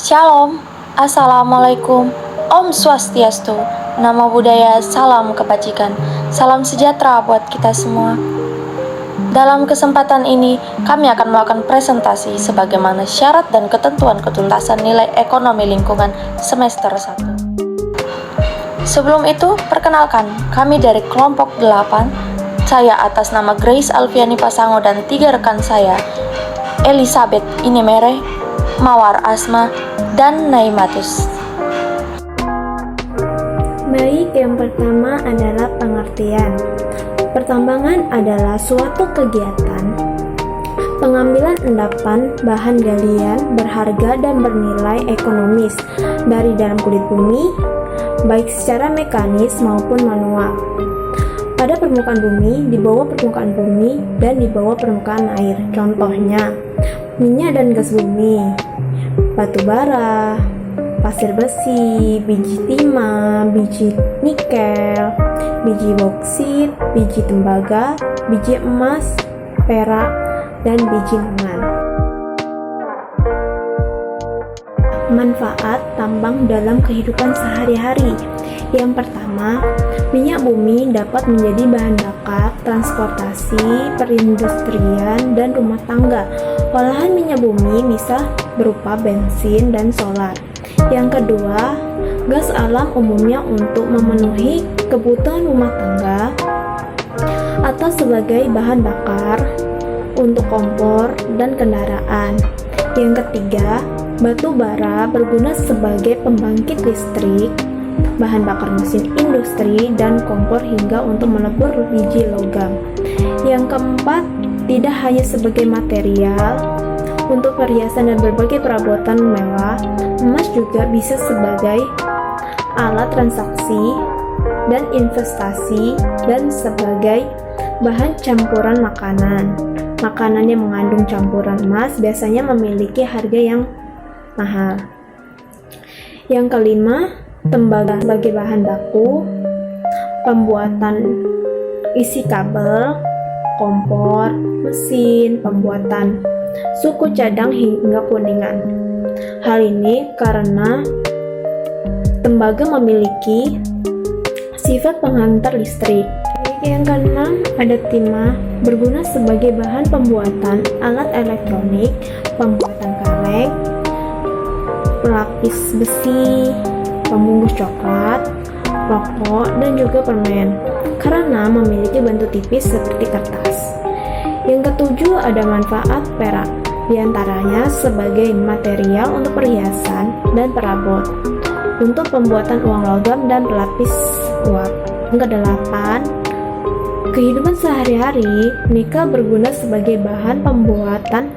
Shalom, Assalamualaikum, Om Swastiastu, Namo Buddhaya, Salam Kebajikan, Salam Sejahtera buat kita semua. Dalam kesempatan ini, kami akan melakukan presentasi sebagaimana syarat dan ketentuan ketuntasan nilai ekonomi lingkungan semester 1. Sebelum itu, perkenalkan, kami dari kelompok 8, saya atas nama Grace Alfiani Pasango dan 3 rekan saya, Elizabeth Inemere, Mawar Asma, dan Naimatus. Baik, yang pertama adalah pengertian. Pertambangan adalah suatu kegiatan pengambilan endapan bahan galian berharga dan bernilai ekonomis dari dalam kulit bumi, baik secara mekanis maupun manual, pada permukaan bumi, di bawah permukaan bumi, dan di bawah permukaan air. Contohnya, minyak dan gas bumi, batu bara, pasir besi, biji timah, biji nikel, biji boksit, biji tembaga, biji emas, perak, dan biji mangan. Manfaat tambang dalam kehidupan sehari-hari. Yang pertama, minyak bumi dapat menjadi bahan bakar, transportasi, perindustrian, dan rumah tangga. Olahan minyak bumi bisa berupa bensin dan solar. Yang kedua, gas alam umumnya untuk memenuhi kebutuhan rumah tangga atau sebagai bahan bakar untuk kompor dan kendaraan. Yang ketiga, batu bara berguna sebagai pembangkit listrik, bahan bakar mesin industri, dan kompor hingga untuk melebur biji logam. Yang keempat, tidak hanya sebagai material untuk perhiasan dan berbagai perabotan mewah, emas juga bisa sebagai alat transaksi dan investasi dan sebagai bahan campuran makanan. Makanan yang mengandung campuran emas biasanya memiliki harga yang mahal. Yang kelima, tembaga sebagai bahan baku, pembuatan isi kabel, kompor, mesin, pembuatan suku cadang hingga kuningan. Hal ini karena tembaga memiliki sifat penghantar listrik. Yang keenam, ada timah, berguna sebagai bahan pembuatan alat elektronik, pembuatan kaleng, pelapis besi, pembungkus coklat, rokok, dan juga permen, karena memiliki bentuk tipis seperti kertas. Yang ketujuh, ada manfaat perak, diantaranya sebagai material untuk perhiasan dan perabot, untuk pembuatan uang logam dan pelapis uap. Yang kedelapan, kehidupan sehari-hari, nikel berguna sebagai bahan pembuatan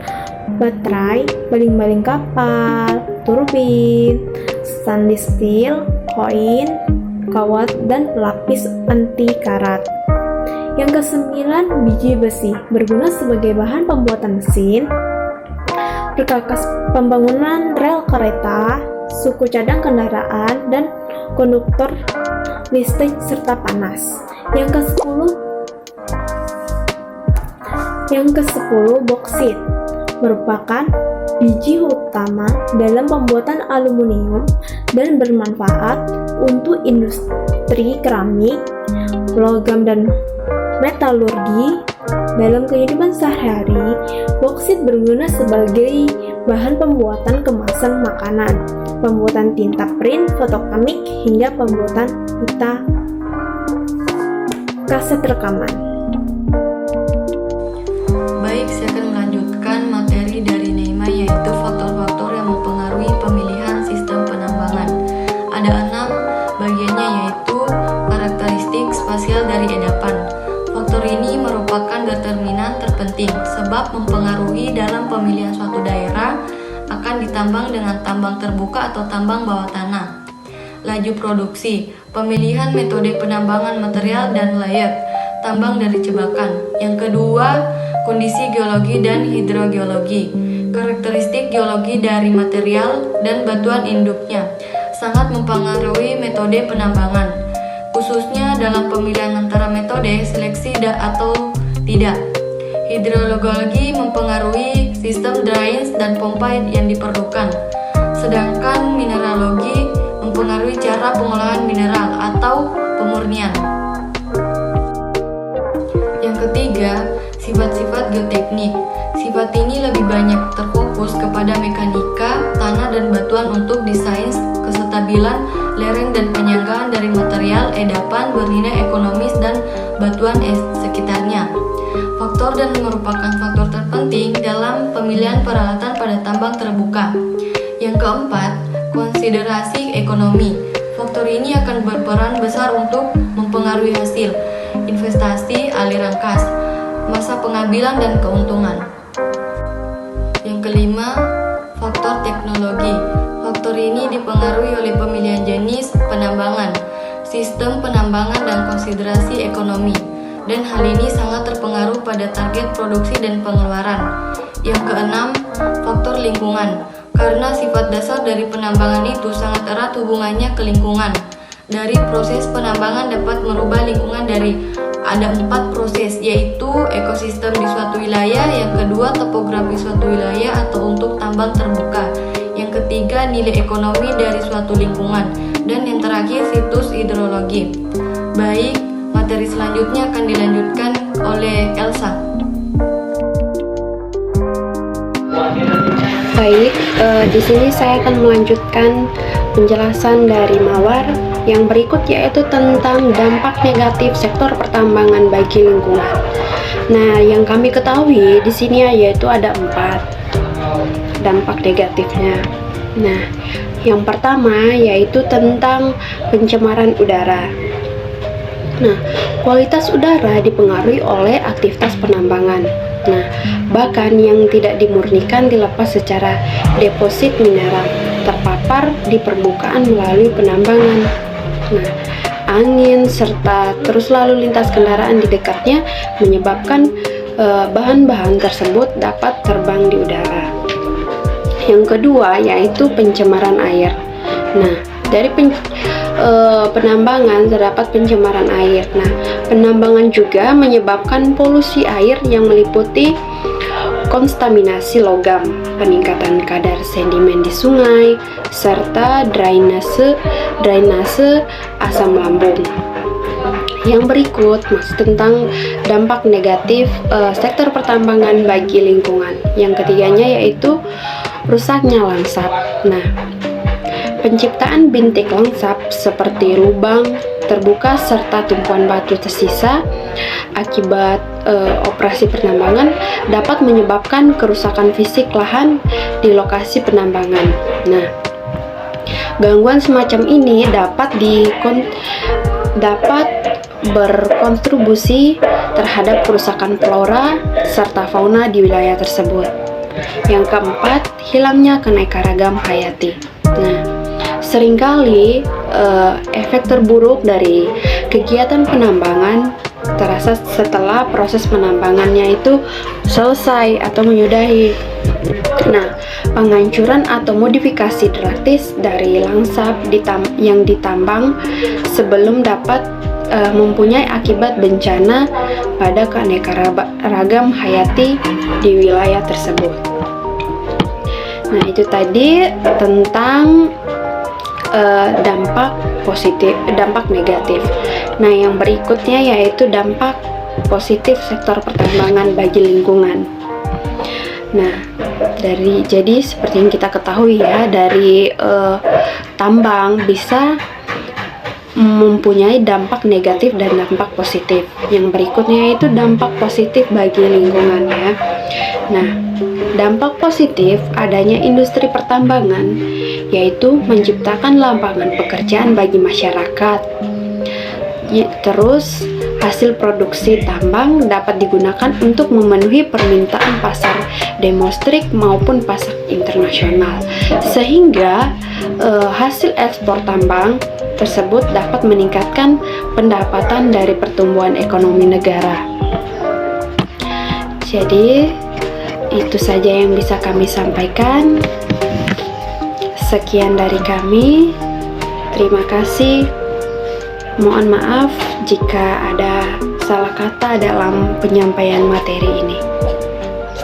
baterai, baling-baling kapal, turbin, stainless steel, koin, kawat, dan pelapis anti karat. Yang kesembilan, biji besi berguna sebagai bahan pembuatan mesin, perkakas pembangunan rel kereta, suku cadang kendaraan, dan konduktor listrik serta panas. Yang ke-10, boksit merupakan biji utama dalam pembuatan aluminium dan bermanfaat untuk industri keramik, logam, dan metalurgi. Dalam kehidupan sehari-hari, boksit berguna sebagai bahan pembuatan kemasan makanan, pembuatan tinta print, fotokomik, hingga pembuatan pita kaset rekaman. Baik, saya akan melanjutkan materi dari Neima, yaitu faktor-faktor yang mempengaruhi pemilihan sistem penambangan. Ada 6 bagiannya, yaitu karakteristik spasial dari endapan. Faktor ini merupakan determinan terpenting sebab mempengaruhi dalam pemilihan suatu daerah akan ditambang dengan tambang terbuka atau tambang bawah tanah. Laju produksi, pemilihan metode penambangan material dan layak, tambang dari jebakan. Yang kedua, kondisi geologi dan hidrogeologi. Karakteristik geologi dari material dan batuan induknya sangat mempengaruhi metode penambangan, khususnya dalam pemilihan antara metode seleksi atau tidak. Hidrogeologi mempengaruhi sistem drainase dan pompa yang diperlukan. sedangkan mineralogi mempengaruhi cara pengolahan mineral atau pemurnian. Yang ketiga, sifat-sifat geoteknik. Sifat ini lebih banyak terfokus kepada mekanika, tanah dan batuan untuk desain kestabilan lereng dan penyanggaan dari material, endapan, bernilai ekonomis dan batuan sekitarnya. Faktor dan merupakan faktor terpenting dalam pemilihan peralatan pada tambang terbuka. Yang keempat, konsiderasi ekonomi. Faktor ini akan berperan besar untuk mempengaruhi hasil investasi, aliran kas, masa pengambilan dan keuntungan. Yang kelima, faktor teknologi. Faktor ini dipengaruhi oleh pemilihan jenis penambangan, sistem penambangan dan konsiderasi ekonomi. Dan hal ini sangat terpengaruh pada target produksi dan pengeluaran. Yang keenam, faktor lingkungan. Karena sifat dasar dari penambangan itu sangat erat hubungannya ke lingkungan. Dari proses penambangan dapat merubah lingkungan dari ada 4 proses, yaitu ekosistem di suatu wilayah, yang kedua topografi suatu wilayah atau untuk tambang terbuka, yang ketiga nilai ekonomi dari suatu lingkungan, dan yang terakhir situs hidrologi. Baik, materi selanjutnya akan dilanjutkan oleh Elsa. Baik, di sini saya akan melanjutkan penjelasan dari Mawar yang berikut, yaitu tentang dampak negatif sektor pertambangan bagi lingkungan. Nah, yang kami ketahui di sini yaitu ada 4 dampak negatifnya. Nah, yang pertama yaitu tentang pencemaran udara. Nah, kualitas udara dipengaruhi oleh aktivitas penambangan. Nah, bahkan yang tidak dimurnikan dilepas secara deposit mineral terpapar di permukaan melalui penambangan. Nah, angin serta terus lalu lintas kendaraan di dekatnya menyebabkan bahan-bahan tersebut dapat terbang di udara. Yang kedua yaitu pencemaran air. Nah, dari penambangan terdapat pencemaran air. Nah, penambangan juga menyebabkan polusi air yang meliputi kontaminasi logam, peningkatan kadar sedimen di sungai, serta drainase asam lambung. Yang berikut masih tentang dampak negatif sektor pertambangan bagi lingkungan. Yang ketiganya yaitu rusaknya langsat. Nah, penciptaan bintik langsat seperti lubang terbuka serta tumpuan batu tersisa akibat operasi penambangan dapat menyebabkan kerusakan fisik lahan di lokasi penambangan. Nah, gangguan semacam ini dapat berkontribusi terhadap kerusakan flora serta fauna di wilayah tersebut. Yang keempat, hilangnya keanekaragaman hayati. Nah, seringkali efek terburuk dari kegiatan penambangan terasa setelah proses penambangannya itu selesai atau menyudahi. Nah, penghancuran atau modifikasi drastis dari langsat yang ditambang sebelum dapat mempunyai akibat bencana pada keanekaragaman hayati di wilayah tersebut. Nah, itu tadi tentang dampak positif, dampak negatif. Nah, yang berikutnya yaitu dampak positif sektor pertambangan bagi lingkungan. Nah, jadi seperti yang kita ketahui ya, dari tambang bisa mempunyai dampak negatif dan dampak positif. Yang berikutnya itu dampak positif bagi lingkungan ya. Nah, dampak positif adanya industri pertambangan yaitu menciptakan lapangan pekerjaan bagi masyarakat. Terus hasil produksi tambang dapat digunakan untuk memenuhi permintaan pasar domestik maupun pasar internasional, sehingga hasil ekspor tambang tersebut dapat meningkatkan pendapatan dari pertumbuhan ekonomi negara. Jadi itu saja yang bisa kami sampaikan. Sekian dari kami. Terima kasih. Mohon maaf jika ada salah kata dalam penyampaian materi ini.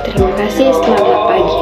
Terima kasih, selamat pagi.